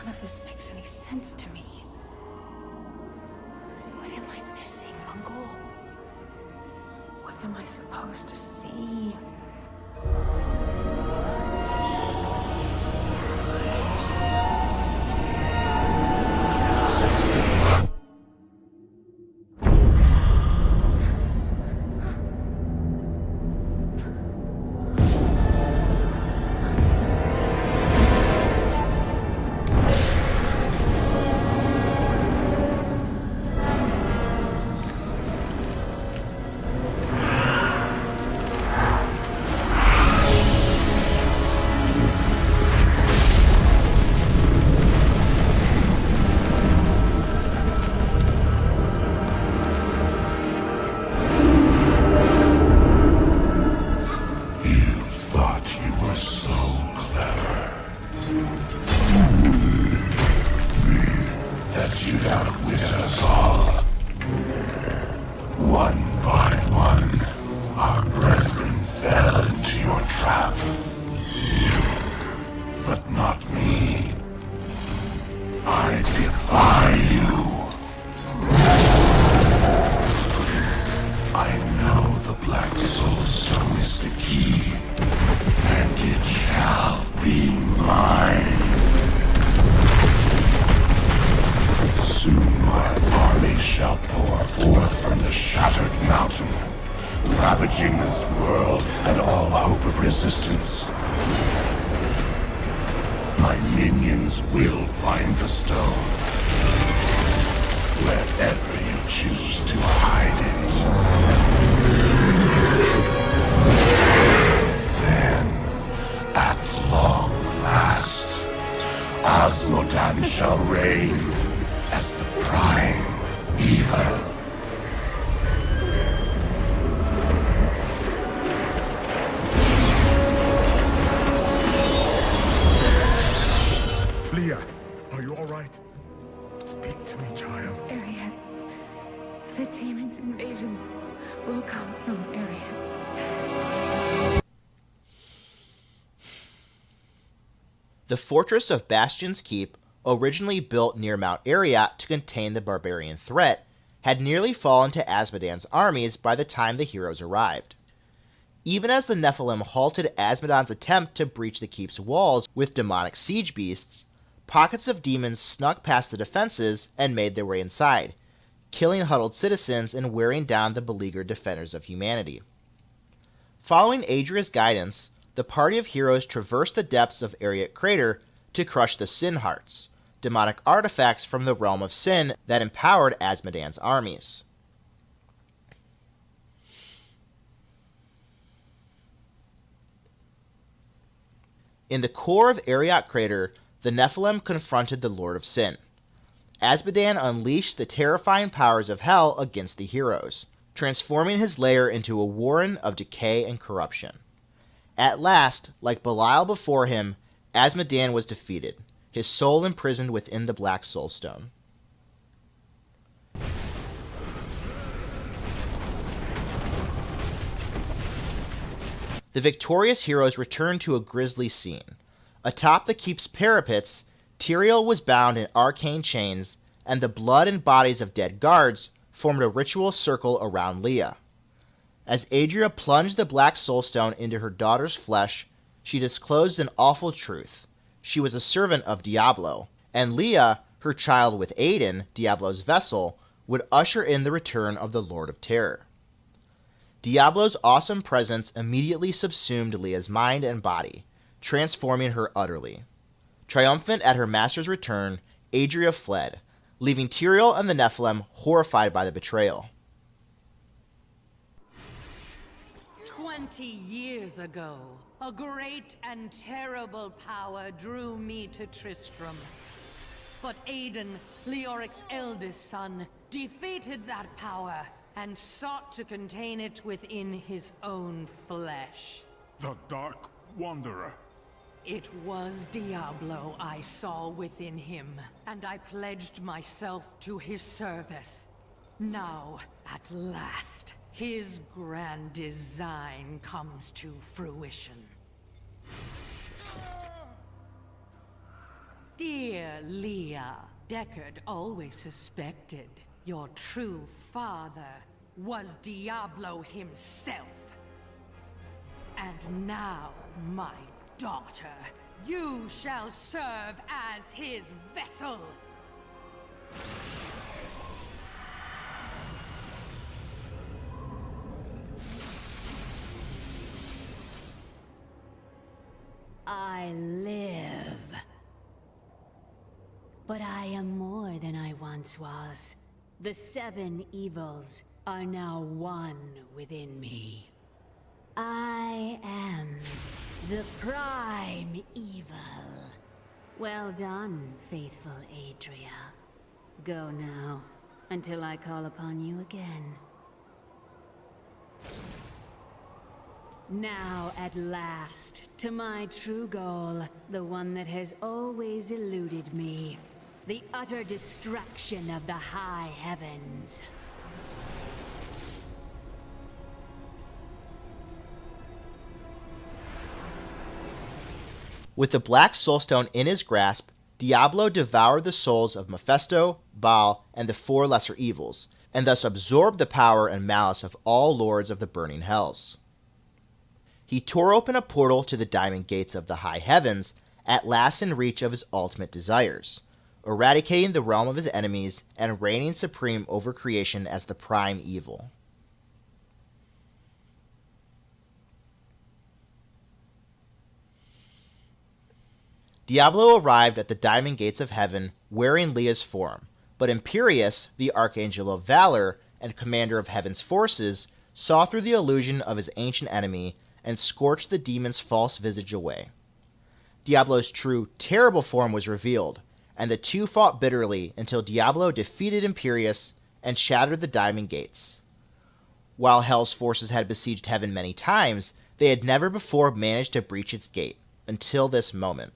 None of this makes any sense to me. I supposed to see? Ravaging this world and all hope of resistance. My minions will find the stone. Wherever you choose to hide it. Then, at long last, Osmodan shall reign as the prime evil. Leah, are you all right? Speak to me, child. Ariad. The demon's invasion will come from Ariad. The fortress of Bastion's Keep, originally built near Mount Ariat to contain the barbarian threat, had nearly fallen to Asmodan's armies by the time the heroes arrived. Even as the Nephilim halted Asmodan's attempt to breach the keep's walls with demonic siege beasts, pockets of demons snuck past the defenses and made their way inside, killing huddled citizens and wearing down the beleaguered defenders of humanity. Following Adria's guidance, the party of heroes traversed the depths of Ariat Crater to crush the Sin Hearts, demonic artifacts from the realm of sin that empowered Asmodan's armies. In the core of Ariat Crater, the Nephilim confronted the Lord of Sin. Asmodan unleashed the terrifying powers of hell against the heroes, transforming his lair into a warren of decay and corruption. At last, like Belial before him, Asmodan was defeated, his soul imprisoned within the Black Soulstone. The victorious heroes returned to a grisly scene. Atop the keep's parapets, Tyrael was bound in arcane chains, and the blood and bodies of dead guards formed a ritual circle around Leah. As Adria plunged the Black Soulstone into her daughter's flesh, she disclosed an awful truth. She was a servant of Diablo, and Leah, her child with Aiden, Diablo's vessel, would usher in the return of the Lord of Terror. Diablo's awesome presence immediately subsumed Leah's mind and body, transforming her utterly. Triumphant at her master's return, Adria fled, leaving Tyrael and the Nephilim horrified by the betrayal. 20 years ago, a great and terrible power drew me to Tristram. But Aiden, Leoric's eldest son, defeated that power and sought to contain it within his own flesh. The Dark Wanderer. It was Diablo I saw within him, and I pledged myself to his service. Now, at last, his grand design comes to fruition. Dear Leah, Deckard always suspected your true father was Diablo himself. And now, my daughter, you shall serve as his vessel. I live. But I am more than I once was. The 7 evils are now one within me. I am the prime evil. Well done, faithful Adria. Go now, until I call upon you again. Now, at last, to my true goal, the one that has always eluded me. The utter destruction of the high heavens. With the Black Soulstone in his grasp, Diablo devoured the souls of Mephisto, Baal, and the 4 lesser evils, and thus absorbed the power and malice of all lords of the burning hells. He tore open a portal to the diamond gates of the high heavens, at last in reach of his ultimate desires, eradicating the realm of his enemies and reigning supreme over creation as the prime evil. Diablo arrived at the Diamond Gates of Heaven wearing Leah's form, but Imperius, the Archangel of Valor and commander of Heaven's forces, saw through the illusion of his ancient enemy and scorched the demon's false visage away. Diablo's true, terrible form was revealed, and the two fought bitterly until Diablo defeated Imperius and shattered the Diamond Gates. While Hell's forces had besieged Heaven many times, they had never before managed to breach its gate, until this moment.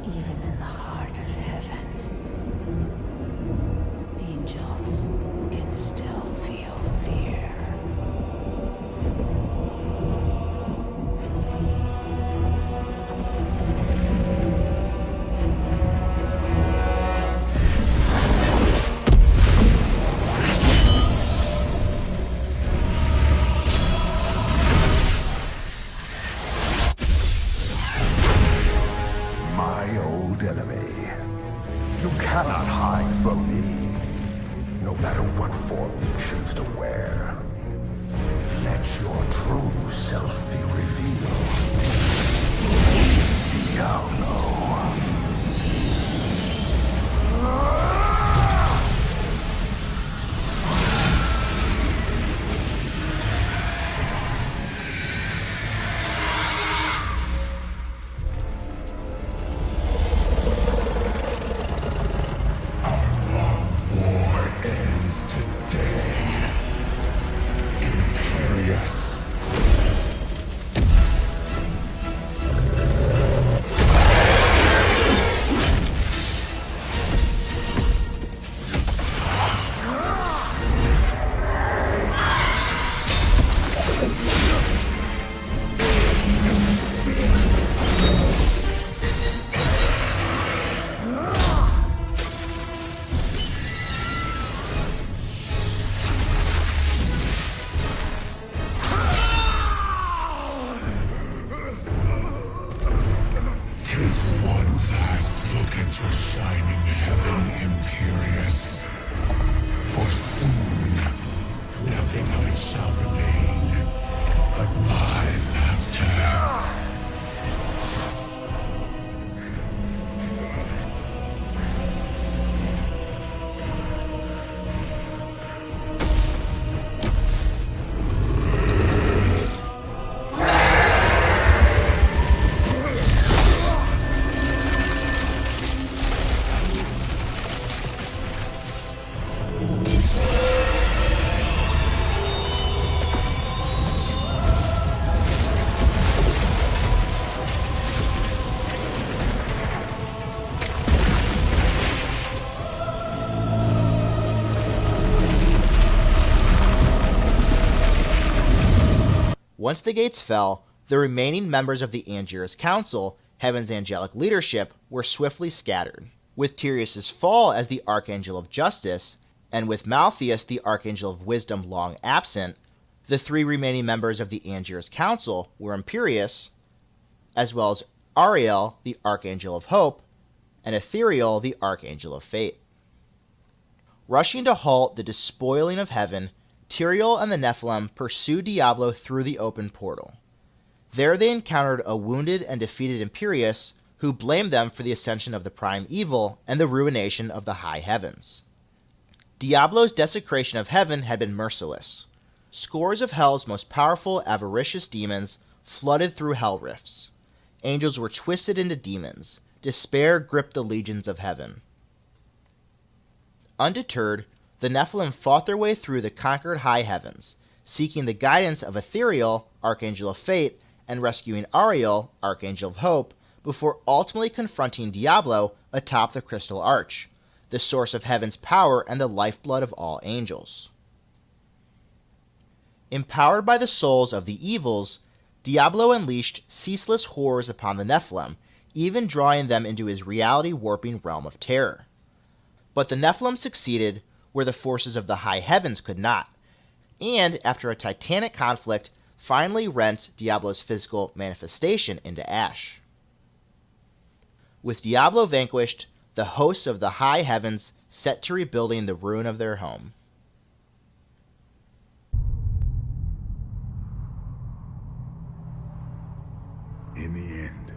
Even in the heart of heaven, angels can still feel fear. Once the gates fell, the remaining members of the Angiras Council, Heaven's angelic leadership, were swiftly scattered. With Tyrion's fall as the Archangel of Justice, and with Malthius, the Archangel of Wisdom, long absent, the three remaining members of the Angiras Council were Imperius, as well as Ariel, the Archangel of Hope, and Ethereal, the Archangel of Fate. Rushing to halt the despoiling of heaven, Tyrael and the Nephilim pursued Diablo through the open portal. There they encountered a wounded and defeated Imperius, who blamed them for the ascension of the prime evil and the ruination of the high heavens. Diablo's desecration of heaven had been merciless. Scores of hell's most powerful avaricious demons flooded through hell rifts. Angels were twisted into demons. Despair gripped the legions of heaven. Undeterred, the Nephilim fought their way through the conquered high heavens, seeking the guidance of Ethereal, Archangel of Fate, and rescuing Ariel, Archangel of Hope, before ultimately confronting Diablo atop the Crystal Arch, the source of heaven's power and the lifeblood of all angels. Empowered by the souls of the evils, Diablo unleashed ceaseless horrors upon the Nephilim, even drawing them into his reality-warping realm of terror. But the Nephilim succeeded where the forces of the high heavens could not, and, after a titanic conflict, finally rent Diablo's physical manifestation into ash. With Diablo vanquished, the hosts of the high heavens set to rebuilding the ruin of their home. In the end,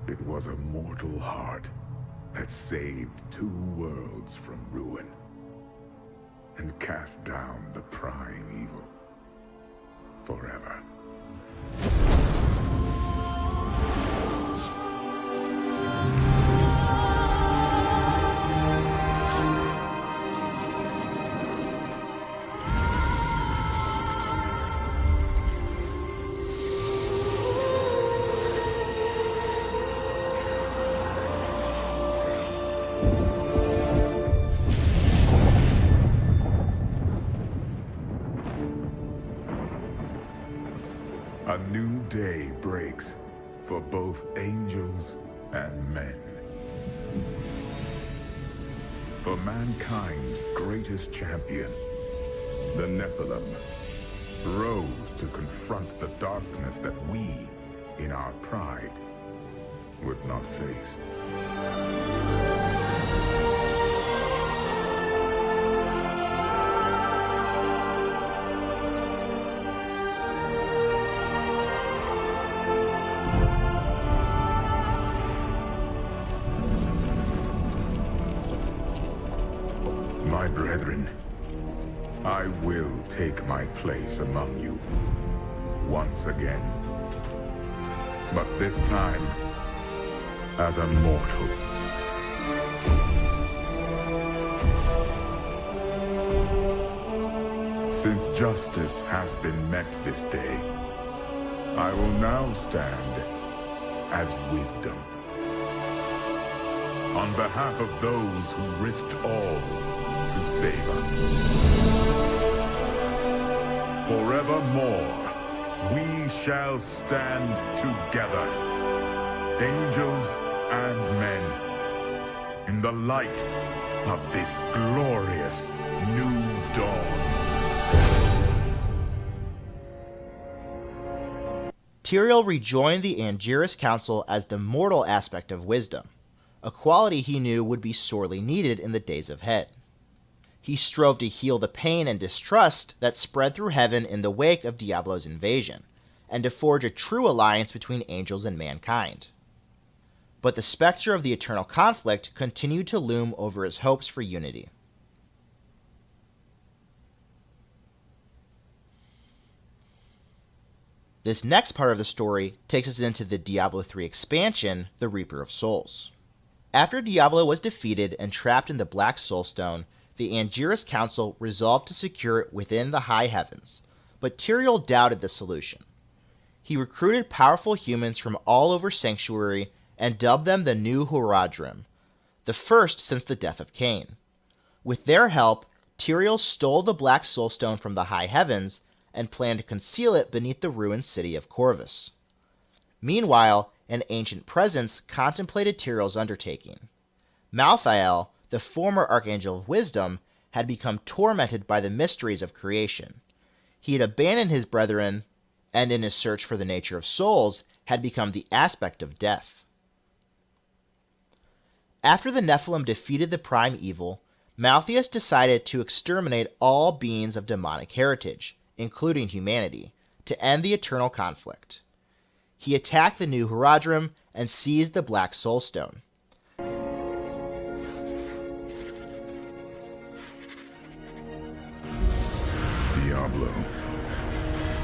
it was a mortal heart that saved two worlds from ruin and cast down the prime evil forever. A new day breaks for both angels and men. For mankind's greatest champion, the Nephilim, rose to confront the darkness that we, in our pride, would not face. My brethren, I will take my place among you once again. But this time, as a mortal. Since justice has been met this day, I will now stand as wisdom. On behalf of those who risked all to save us. Forevermore, we shall stand together, angels and men, in the light of this glorious new dawn. Tyrael rejoined the Angiras Council as the mortal aspect of wisdom, a quality he knew would be sorely needed in the days ahead. He strove to heal the pain and distrust that spread through heaven in the wake of Diablo's invasion, and to forge a true alliance between angels and mankind. But the specter of the eternal conflict continued to loom over his hopes for unity. This next part of the story takes us into the Diablo III expansion, the Reaper of Souls. After Diablo was defeated and trapped in the Black Soulstone, the Angiras Council resolved to secure it within the high heavens, but Tyrael doubted the solution. He recruited powerful humans from all over Sanctuary and dubbed them the New Horadrim, the first since the death of Cain. With their help, Tyrael stole the Black Soulstone from the high heavens and planned to conceal it beneath the ruined city of Corvus. Meanwhile, an ancient presence contemplated Tyrell's undertaking. Malthael, the former Archangel of Wisdom, had become tormented by the mysteries of creation. He had abandoned his brethren, and in his search for the nature of souls, had become the aspect of death. After the Nephilim defeated the prime evil, Malthaeus decided to exterminate all beings of demonic heritage, including humanity, to end the eternal conflict. He attacked the New Horadrim and seized the Black Soulstone. Diablo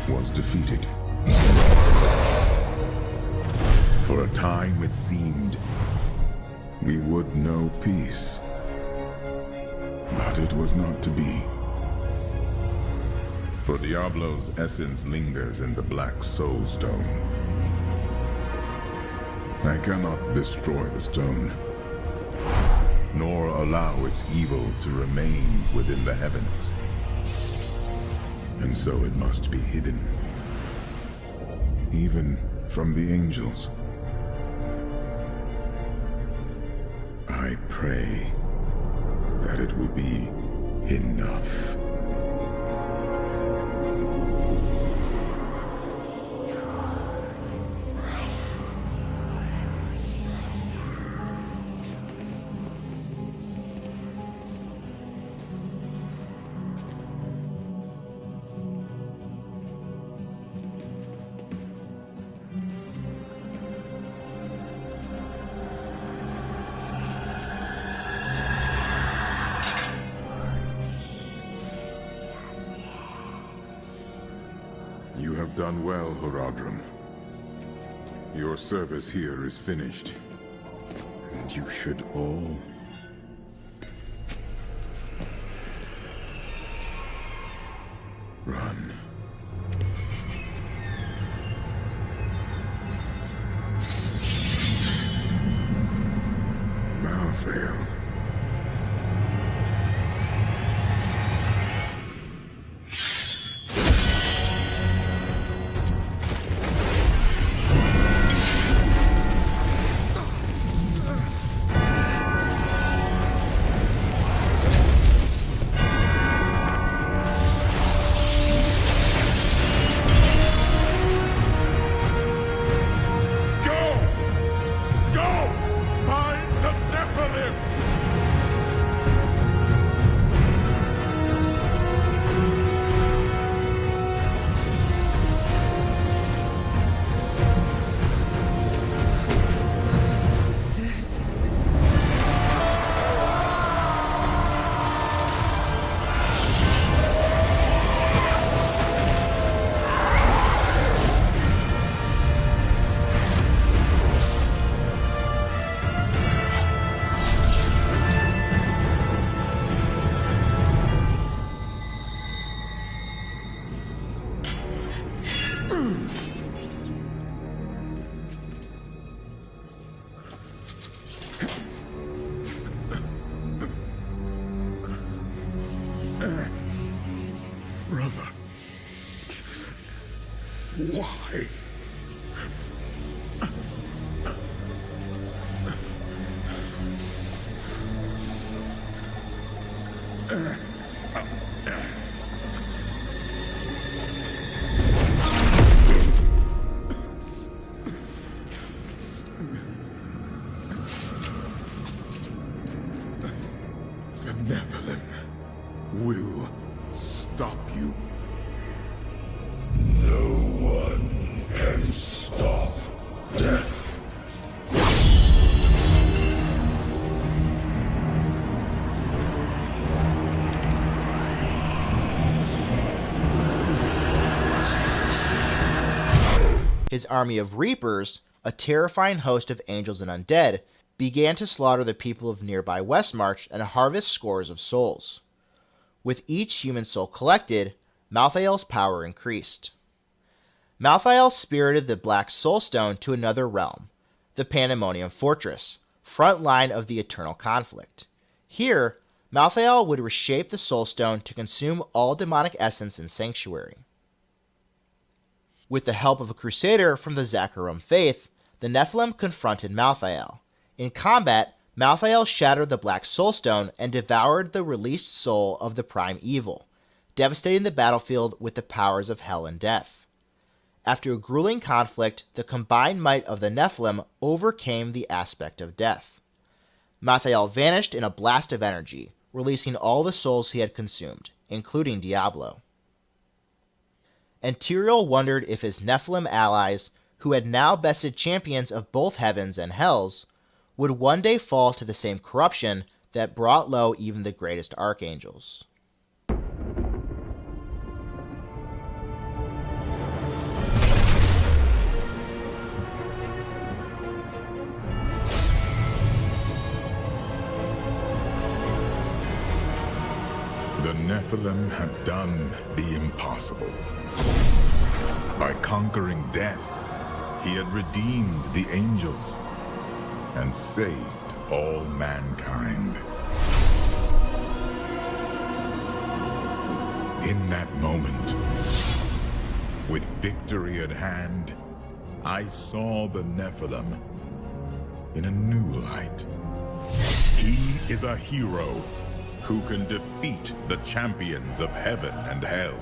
was defeated. For a time it seemed we would know peace. But it was not to be. For Diablo's essence lingers in the Black Soulstone. I cannot destroy the stone, nor allow its evil to remain within the heavens. And so it must be hidden, even from the angels. I pray that it will be enough. You have done well, Horadrim. Your service here is finished, and you should all run. Malthael. Brother, why? The Nephilim will stop you. No one can stop death. His army of Reapers, a terrifying host of angels and undead, began to slaughter the people of nearby Westmarch and harvest scores of souls. With each human soul collected, Malthael's power increased. Malthael spirited the Black Soulstone to another realm, the Pandemonium Fortress, front line of the eternal conflict. Here, Malthael would reshape the Soulstone to consume all demonic essence in Sanctuary. With the help of a crusader from the Zakarum faith, the Nephilim confronted Malthael. In combat, Malthael shattered the Black Soulstone and devoured the released soul of the Prime Evil, devastating the battlefield with the powers of hell and death. After a grueling conflict, the combined might of the Nephilim overcame the aspect of death. Malthael vanished in a blast of energy, releasing all the souls he had consumed, including Diablo. And Tyrael wondered if his Nephilim allies, who had now bested champions of both heavens and hells, would one day fall to the same corruption that brought low even the greatest archangels. The Nephilim had done the impossible. By conquering death, he had redeemed the angels and saved all mankind. In that moment, with victory at hand, I saw the Nephilim in a new light. He is a hero who can defeat the champions of heaven and hell,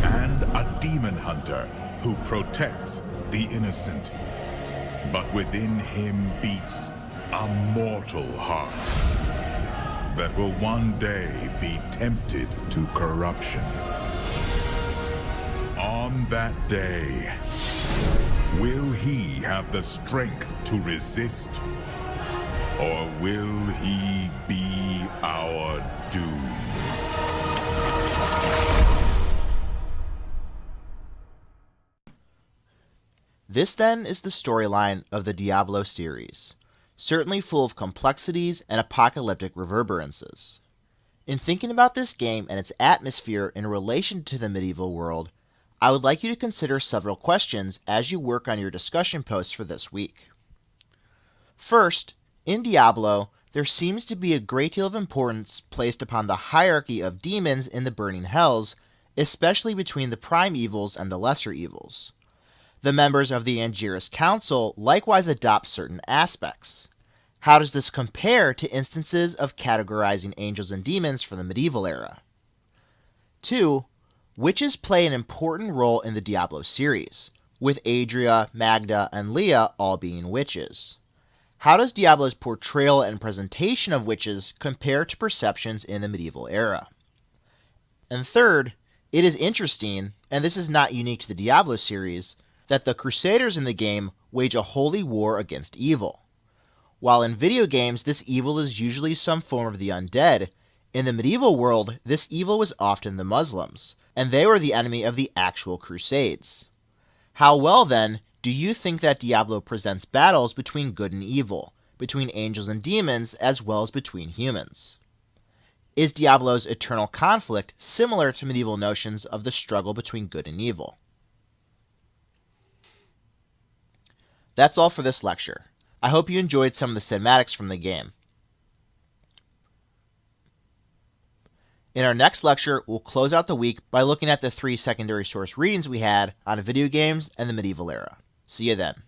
and a demon hunter who protects the innocent. But within him beats a mortal heart that will one day be tempted to corruption. On that day, will he have the strength to resist, or will he be our doom? This then is the storyline of the Diablo series, certainly full of complexities and apocalyptic reverberances. In thinking about this game and its atmosphere in relation to the medieval world, I would like you to consider several questions as you work on your discussion posts for this week. First, in Diablo, there seems to be a great deal of importance placed upon the hierarchy of demons in the burning hells, especially between the prime evils and the lesser evils. The members of the Angiris Council likewise adopt certain aspects. How does this compare to instances of categorizing angels and demons from the medieval era? 2. Witches play an important role in the Diablo series, with Adria, Magda, and Leah all being witches. How does Diablo's portrayal and presentation of witches compare to perceptions in the medieval era? And third, it is interesting, and this is not unique to the Diablo series, that the Crusaders in the game wage a holy war against evil. While in video games this evil is usually some form of the undead, in the medieval world this evil was often the Muslims, and they were the enemy of the actual Crusades. How well, then, do you think that Diablo presents battles between good and evil, between angels and demons, as well as between humans? Is Diablo's eternal conflict similar to medieval notions of the struggle between good and evil? That's all for this lecture. I hope you enjoyed some of the cinematics from the game. In our next lecture, we'll close out the week by looking at the 3 secondary source readings we had on video games and the medieval era. See you then.